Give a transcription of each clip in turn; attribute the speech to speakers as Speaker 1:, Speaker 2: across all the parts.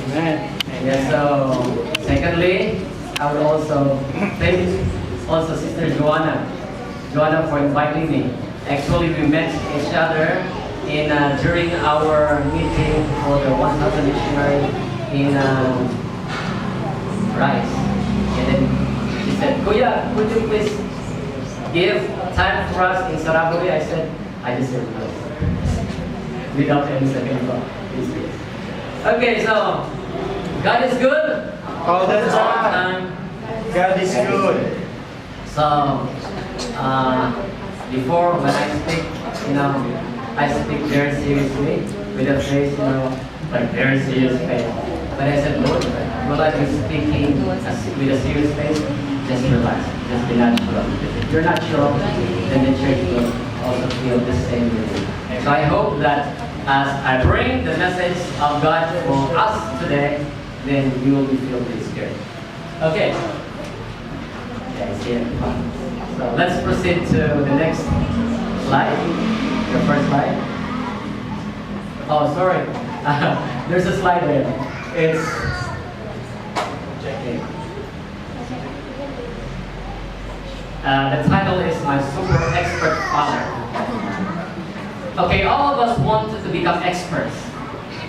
Speaker 1: Amen.
Speaker 2: Yeah, so secondly, I would also thank also Sister Joanna for inviting me. Actually, we met each other in during our meeting for the 1,000 missionary in Rice. And then she said, Kuya, could you please give time for us in Saraburi? I said, I just said no. Without any second thought. Please. Okay, so God is good.
Speaker 1: All the time. God is good.
Speaker 2: So, before when I speak, I speak very seriously with a face, like very serious face. But I said, Lord, will I be speaking with a serious face? Just relax, just be natural. If you're natural, then the church will also feel the same way. So I hope that as I bring the message of God for us today, then you will be filled with Spirit. Okay. So let's proceed to the next slide. The first slide. Oh, sorry. There's a slide there. It's okay. The title is My Super Expert Father. Okay, all of us wanted to become experts.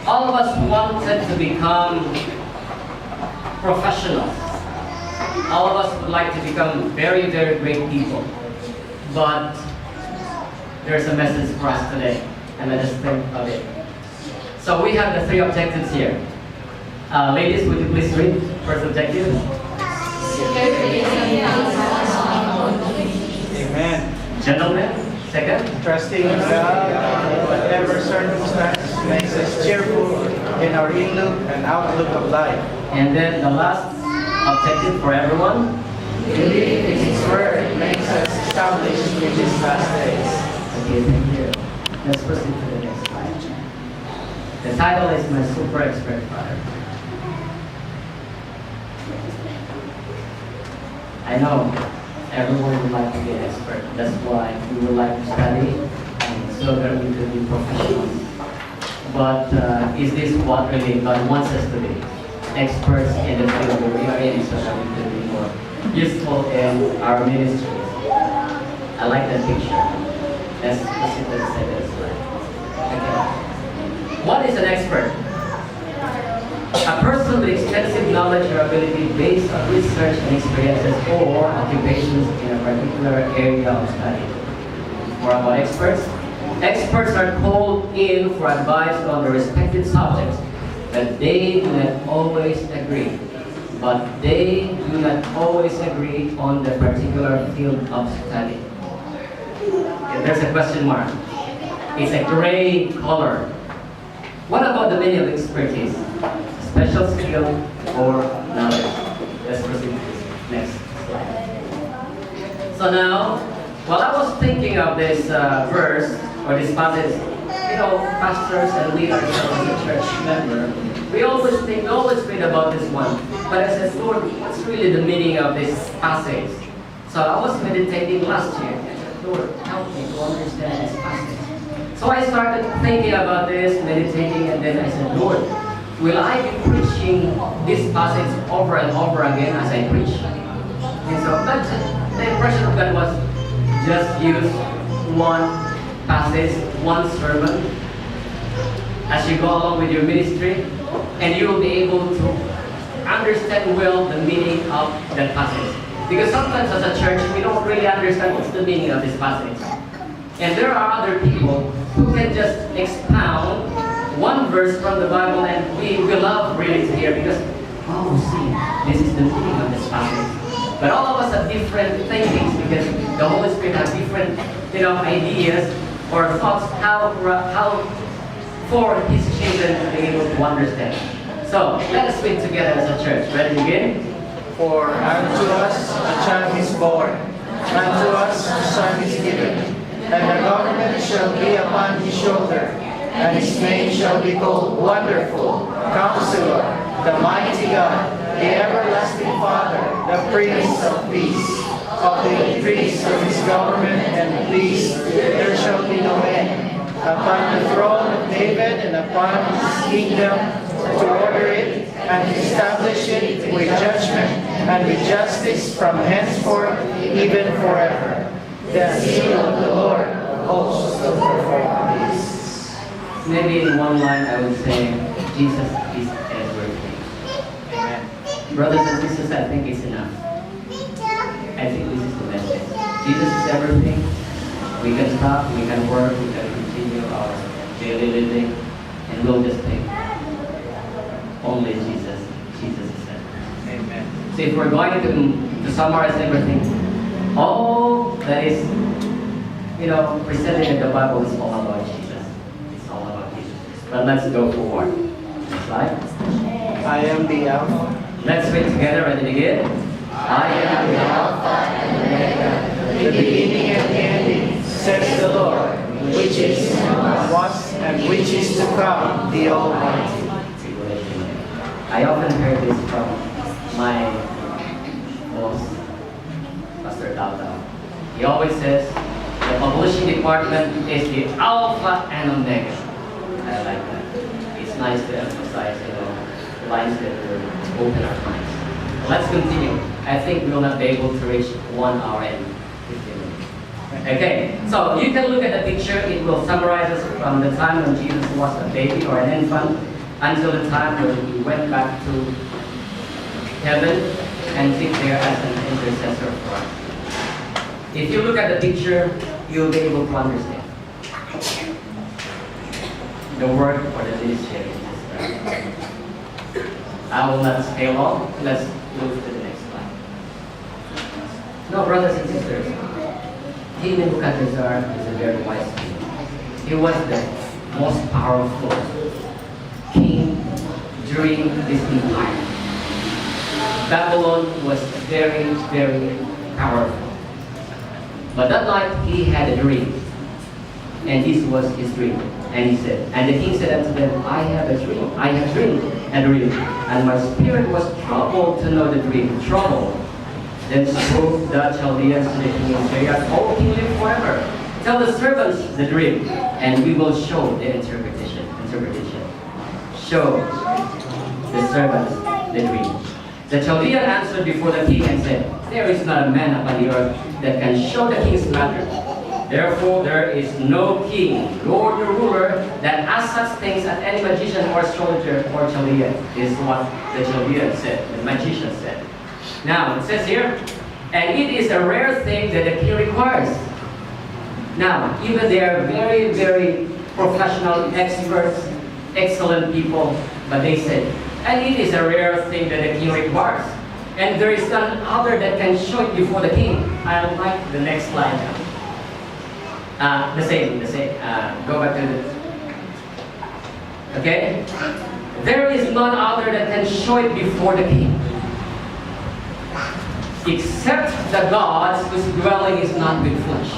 Speaker 2: All of us wanted to become professionals. All of us would like to become very, very great people. But there's a message for us today, and let us think of it. So we have the three objectives here. Ladies, would you please read first objective?
Speaker 1: Amen.
Speaker 2: Gentlemen, second.
Speaker 1: Trusting in God, whatever circumstance makes us cheerful in our inlook and outlook of life.
Speaker 2: And then the last objective for everyone.
Speaker 1: Believe in His Word makes us established in these last days.
Speaker 2: Okay, thank you. Let's proceed to the next slide. The title is My Super Expert Father. I know everyone would like to be an expert. That's why we would like to study so that we could be professionals. But is this what really God wants us to be? Experts in the field where we are in so that we could be more useful in our ministries. I like that picture. Let's proceed to the second slide. Okay. What is an expert? A person with extensive knowledge or ability based on research and experiences or occupations in a particular area of study. More about experts. Experts are called in for advice on the respective subjects, but they do not always agree. But they do not always agree on the particular field of study. Okay, there's a question mark. It's a gray color. What about the meaning of expertise? Special skill or knowledge? Let's proceed to this next slide. So now, while I was thinking of this verse or this passage, pastors and leaders as a church member, we always read about this one. But I said, Lord, what's really the meaning of this passage? So I was meditating last year. I said, Lord, help me to understand this passage. So I started thinking about this, meditating, and then I said, Lord, will I be preaching this passage over and over again as I preach? And so the impression of God was just use one passage, one sermon as you go along with your ministry, and you will be able to understand well the meaning of that passage. Because sometimes as a church, we don't really understand what's the meaning of this passage. And there are other people who can just expound one verse from the Bible, and we love really to hear because, see, this is the meaning of this passage. But all of us have different thinkings because the Holy Spirit has different, ideas or thoughts how for His children to be able to understand. So let us read together as a church. Ready to begin?
Speaker 1: For unto us a child is born, unto us a son is given, and the government shall be upon his shoulder, and his name shall be called Wonderful, Counselor, the Mighty God, the Everlasting Father, the Prince of Peace. Of the increase of his government and peace there shall be no end. Upon the throne of David and upon his kingdom, to order it and establish it with judgment and with justice from henceforth, even forever. The seal of the Lord of hosts will perform this.
Speaker 2: Maybe in one line I would say, Jesus is everything.
Speaker 1: Amen.
Speaker 2: Brothers and sisters, I think it's enough. I think this is the message. Jesus is everything. We can stop, we can work, we can continue our daily living, and we'll just think, only Jesus. Jesus is everything.
Speaker 1: Amen.
Speaker 2: So if we're going to summarize everything, all that is, presented in the Bible is all about Jesus. It's all about Jesus. But let's go forward. Next slide.
Speaker 1: I am the Alpha.
Speaker 2: Let's read together at the beginning. I am the Alpha and Omega,
Speaker 1: The beginning and the ending, says the Lord, which is, was, and which is to come, the Almighty.
Speaker 2: I often heard this from my boss, Pastor Tao. He always says, the publishing department is the Alpha and Omega. I like that. It's nice to emphasize, lines that will open our minds. Let's continue. I think we will not be able to reach 1 hour and 15 minutes. Okay, so you can look at the picture. It will summarize us from the time when Jesus was a baby or an infant until the time when he went back to heaven and sit there as an intercessor for us. If you look at the picture, you'll be able to understand the work or the ministry of Jesus. I will not stay long. Let's move to the next slide. No, brothers and sisters, King Nebuchadnezzar is a very wise king. He was the most powerful king during this empire. Babylon was very, very powerful. But that night he had a dream. And this was his dream. And he said, and the king said unto them, I have a dream. I have dreamed a dream. And my spirit was troubled to know the dream. Troubled. Then spoke the Chaldeans to the king and said, O king, live forever. Tell the servants the dream, and we will show the interpretation. Show the servants the dream. The Chaldean answered before the king and said, there is not a man upon the earth that can show the king's matter. Therefore there is no king, nor the ruler, that asks such things at any magician or astrologer or Chaldean. This is what the Chaldean said, the magician said. Now, it says here, and it is a rare thing that the king requires. Now, even they are very, very professional, experts, excellent people, but they said, and it is a rare thing that the king requires. And there is none other that can show it before the king. I would like the next slide now. The same. Go back to this. Okay? There is none other that can show it before the king, except the gods whose dwelling is not with flesh.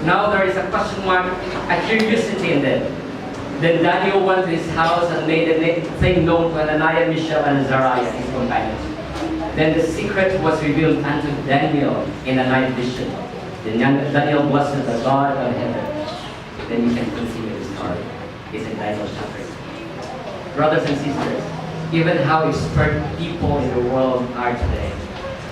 Speaker 2: Now there is a question mark, a curiosity in that. Then Daniel went to his house and made the thing known to Ananias, Mishael, and Azariah, his companions. Then the secret was revealed unto Daniel in a night vision. Then Daniel blessed the God of heaven. Then you can continue the story. It's in Daniel chapter 6. Brothers and sisters, even how expert people in the world are today.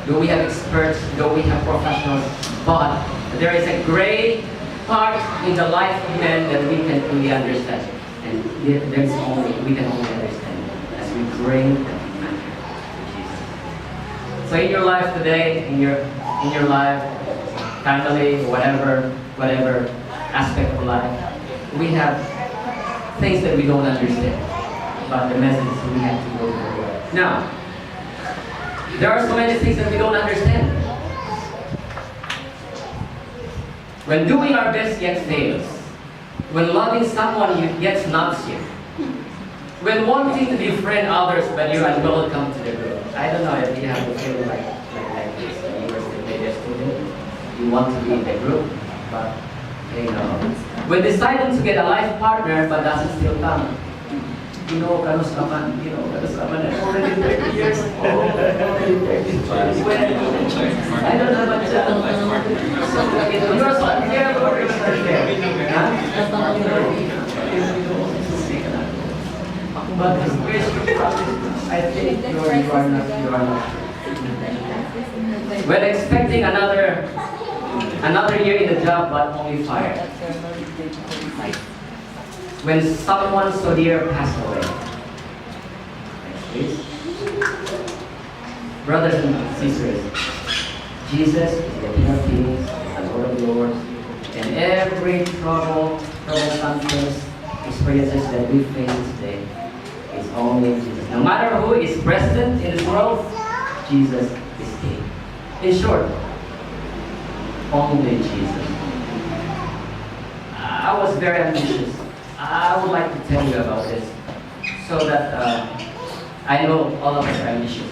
Speaker 2: Do we have experts? Do we have professionals? But there is a gray part in the life of men that we can fully understand. And we can only understand as we bring the matter to Jesus. So in your life today, in your life, family, whatever aspect of life, we have things that we don't understand. But the message is we have to go forward. Now, there are so many things that we don't understand. When doing our best yet fails. When loving someone yet snubs you. When wanting to befriend others but you're unwelcome to the group. I don't know if you have a feeling like this when you were still maybe a student. You want to be in the group, but when deciding to get a life partner but doesn't still come. Kanos naman already 30 years old, already 30 years. I don't have a job. You're so unfair, But the spiritual promise, I think you are not. When expecting another year in the job, but only fired. When someone so dear passed away. Next, please. Brothers and sisters, Jesus is the King of Kings, the Lord of Lords, and every circumstances, experiences that we face today is only Jesus. No matter who is president in this world, Jesus is King. In short, only Jesus. I was very ambitious. I would like to tell you about this so that I know all of us are ambitious.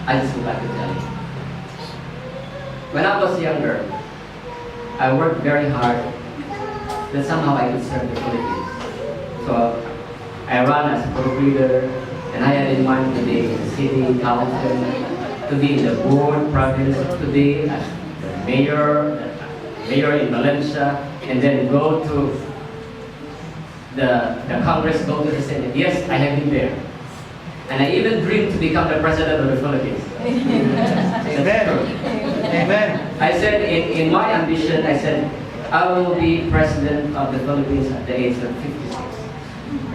Speaker 2: I just would like to tell you. When I was younger, I worked very hard that somehow I could serve the Philippines. So I ran as a group leader, and I had in mind to be in the city, Carlton, to be in the board, province, to be as the mayor in Valencia, and then go to the Congress, go to the Senate. Yes, I have been there. And I even dreamed to become the president of the Philippines.
Speaker 1: Amen. Amen.
Speaker 2: I said, in my ambition, I said, I will be president of the Philippines at the age of 56.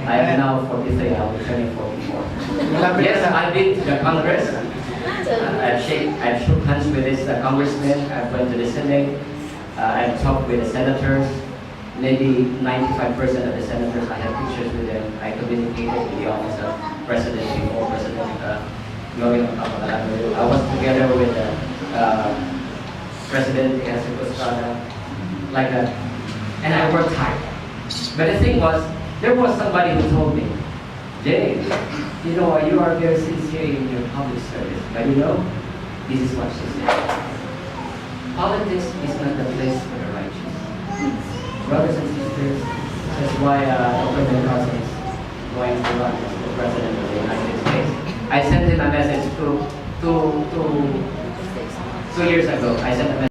Speaker 2: I am now 43, I will be turning 44. Yes, I've been to the Congress. I've shook hands with this congressman. I've went to the Senate. I've talked with the senators. Maybe 95% of the senators, I have pictures with them. I communicated with the office of President before President Gloria Macapagal. I was together with President Ernesto Estrada, like that. And I worked hard. But the thing was, there was somebody who told me, Jay, you know, you are very sincere in your public service. But you know, this is what she said. Politics is not the place for the righteous. Brothers and sisters, that's why Dr. Ben Carson is going to run as the President of the United States. I sent him a message 2 years ago. I sent a message.